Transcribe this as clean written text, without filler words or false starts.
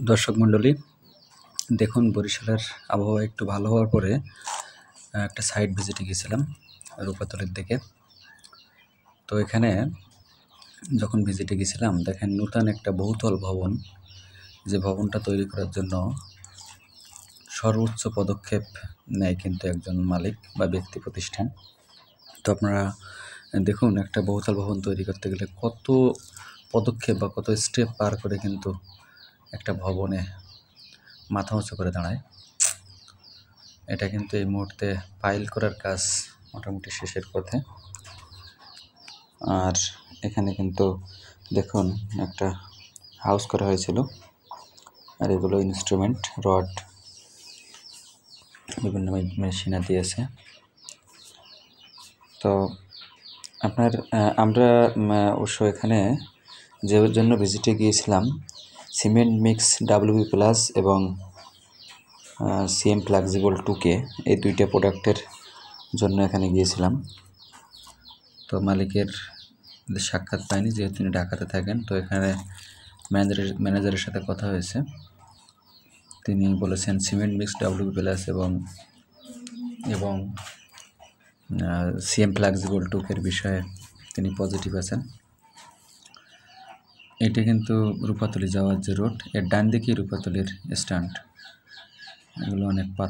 দর্শক মণ্ডলী, দেখুন বরিশালের আবহাওয়া একটু ভালো হওয়ার পরে একটা সাইট ভিজিটে গেছিলাম রূপাতলির দিকে। তো এখানে যখন ভিজিটে গেছিলাম দেখেন নূতন একটা বহুতল ভবন, যে ভবনটা তৈরি করার জন্য সর্বোচ্চ পদক্ষেপ নেয় কিন্তু একজন মালিক বা ব্যক্তি প্রতিষ্ঠান। তো আপনারা দেখুন, একটা বহুতল ভবন তৈরি করতে গেলে কত পদক্ষেপ বা কত স্টেপ পার করে কিন্তু একটা ভবনে মাথা উঁচু করে দাঁড়ায়। এটা কিন্তু এই মুহূর্তে পাইল করার কাজ মোটামুটি শেষের পথে। আর এখানে কিন্তু দেখুন একটা হাউস করা হয়েছিল, আর এগুলো ইনস্ট্রুমেন্ট, রড, বিভিন্ন মেশিনারি আছে। তো আমরা অবশ্য এখানে যে জন্য ভিজিটে গিয়েছিলাম, সিমেন্ট মিক্স WB+ এবং CM ফ্লেক্সিবল 2K, এই দুইটা প্রোডাক্টের জন্য এখানে গিয়েছিলাম। তো মালিকের সাক্ষাৎ পাইনি, যেহেতু তিনি ঢাকাতে থাকেন। তো এখানে ম্যানেজারের সাথে কথা হয়েছে, তিনি বলেছেন সিমেন্ট মিক্স WB+ এবং CM ফ্লেক্সিবল 2K বিষয়ে তিনি পজিটিভ আছেন। এটি কিন্তু রূপাতলি যাওয়ার যে রোড, এর ডান দিকেই রূপাতলির স্ট্যান্ড। এগুলো অনেক পাথর।